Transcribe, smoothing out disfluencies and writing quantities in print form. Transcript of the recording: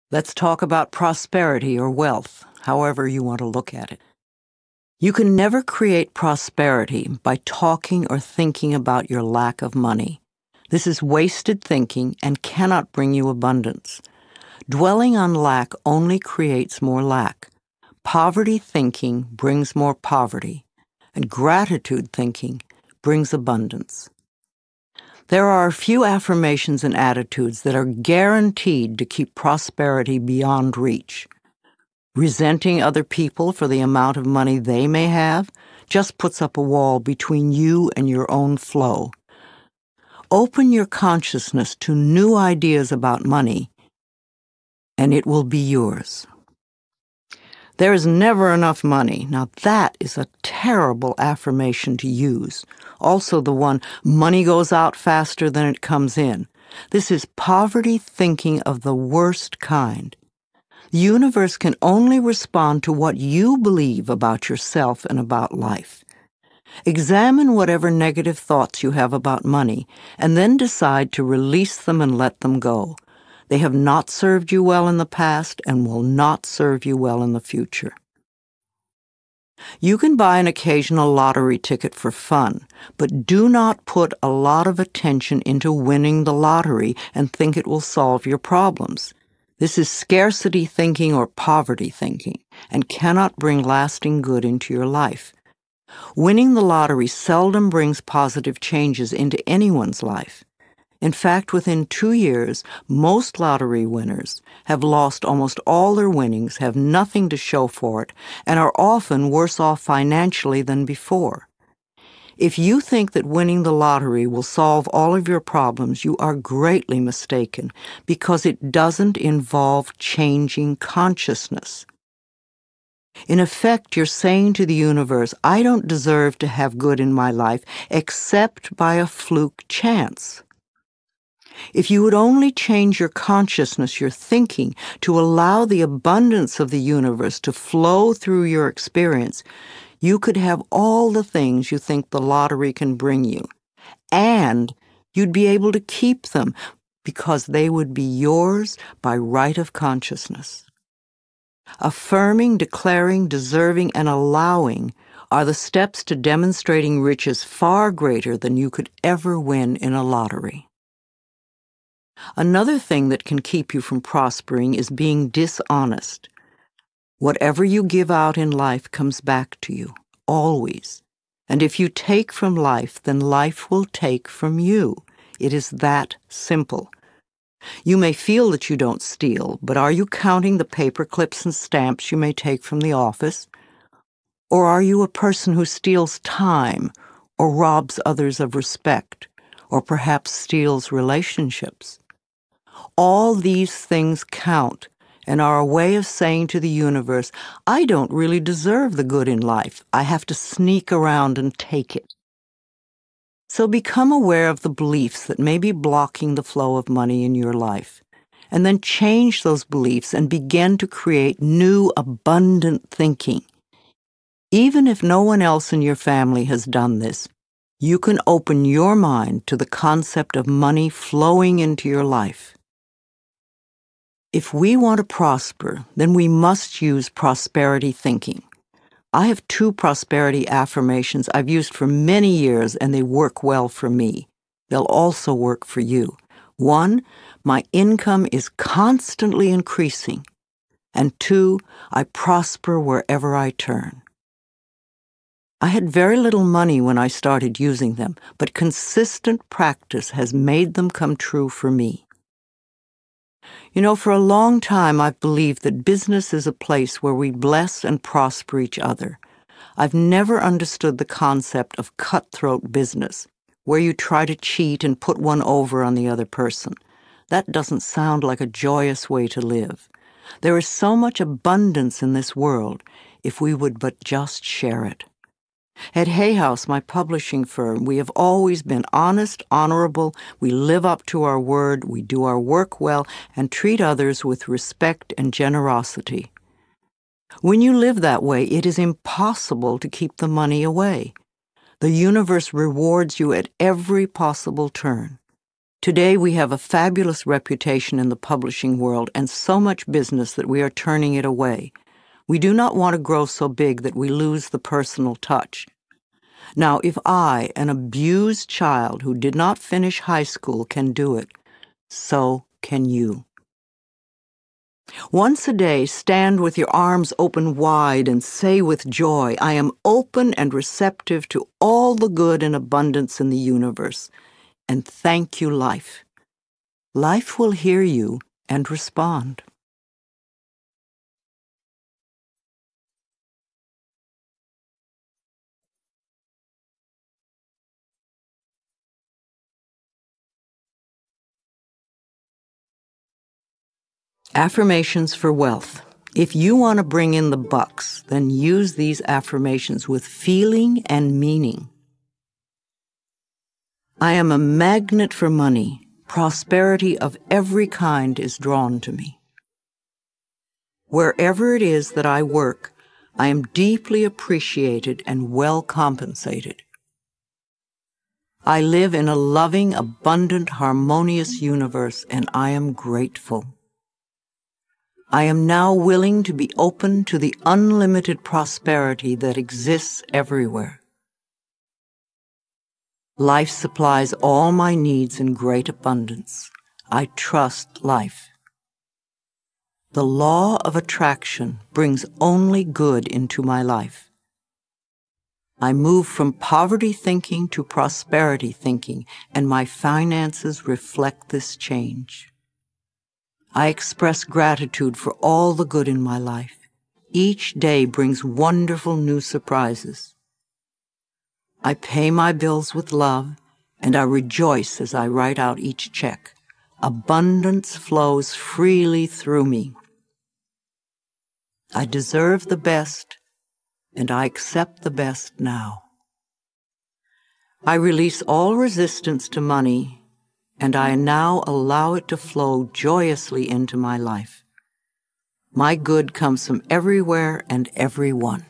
Let's talk about prosperity or wealth, however you want to look at it. You can never create prosperity by talking or thinking about your lack of money. This is wasted thinking and cannot bring you abundance. Dwelling on lack only creates more lack. Poverty thinking brings more poverty, and gratitude thinking brings abundance. There are a few affirmations and attitudes that are guaranteed to keep prosperity beyond reach. Resenting other people for the amount of money they may have just puts up a wall between you and your own flow. Open your consciousness to new ideas about money, and it will be yours. There is never enough money. Now that is a terrible affirmation to use. Also the one, money goes out faster than it comes in. This is poverty thinking of the worst kind. The universe can only respond to what you believe about yourself and about life. Examine whatever negative thoughts you have about money, and then decide to release them and let them go. They have not served you well in the past and will not serve you well in the future. You can buy an occasional lottery ticket for fun, but do not put a lot of attention into winning the lottery and think it will solve your problems. This is scarcity thinking or poverty thinking and cannot bring lasting good into your life. Winning the lottery seldom brings positive changes into anyone's life. In fact, within 2 years, most lottery winners have lost almost all their winnings, have nothing to show for it, and are often worse off financially than before. If you think that winning the lottery will solve all of your problems, you are greatly mistaken, because it doesn't involve changing consciousness. In effect, you're saying to the universe, I don't deserve to have good in my life except by a fluke chance. If you would only change your consciousness, your thinking, to allow the abundance of the universe to flow through your experience, you could have all the things you think the lottery can bring you. And you'd be able to keep them because they would be yours by right of consciousness. Affirming, declaring, deserving, and allowing are the steps to demonstrating riches far greater than you could ever win in a lottery. Another thing that can keep you from prospering is being dishonest. Whatever you give out in life comes back to you, always. And if you take from life, then life will take from you. It is that simple. You may feel that you don't steal, but are you counting the paper clips and stamps you may take from the office? Or are you a person who steals time, or robs others of respect, or perhaps steals relationships? All these things count and are a way of saying to the universe, I don't really deserve the good in life. I have to sneak around and take it. So become aware of the beliefs that may be blocking the flow of money in your life, and then change those beliefs and begin to create new, abundant thinking. Even if no one else in your family has done this, you can open your mind to the concept of money flowing into your life. If we want to prosper, then we must use prosperity thinking. I have 2 prosperity affirmations I've used for many years, and they work well for me. They'll also work for you. 1, my income is constantly increasing. And 2, I prosper wherever I turn. I had very little money when I started using them, but consistent practice has made them come true for me. You know, for a long time I've believed that business is a place where we bless and prosper each other. I've never understood the concept of cutthroat business, where you try to cheat and put one over on the other person. That doesn't sound like a joyous way to live. There is so much abundance in this world if we would but just share it. At Hay House, my publishing firm, we have always been honest, honorable, we live up to our word, we do our work well, and treat others with respect and generosity. When you live that way, it is impossible to keep the money away. The universe rewards you at every possible turn. Today we have a fabulous reputation in the publishing world and so much business that we are turning it away. We do not want to grow so big that we lose the personal touch. Now, if I, an abused child who did not finish high school, can do it, so can you. Once a day, stand with your arms open wide and say with joy, I am open and receptive to all the good and abundance in the universe, and thank you, life. Life will hear you and respond. Affirmations for wealth. If you want to bring in the bucks, then use these affirmations with feeling and meaning. I am a magnet for money. Prosperity of every kind is drawn to me. Wherever it is that I work, I am deeply appreciated and well compensated. I live in a loving, abundant, harmonious universe, and I am grateful. I am now willing to be open to the unlimited prosperity that exists everywhere. Life supplies all my needs in great abundance. I trust life. The law of attraction brings only good into my life. I move from poverty thinking to prosperity thinking, and my finances reflect this change. I express gratitude for all the good in my life. Each day brings wonderful new surprises. I pay my bills with love, and I rejoice as I write out each check. Abundance flows freely through me. I deserve the best, and I accept the best now. I release all resistance to money, and I now allow it to flow joyously into my life. My good comes from everywhere and everyone.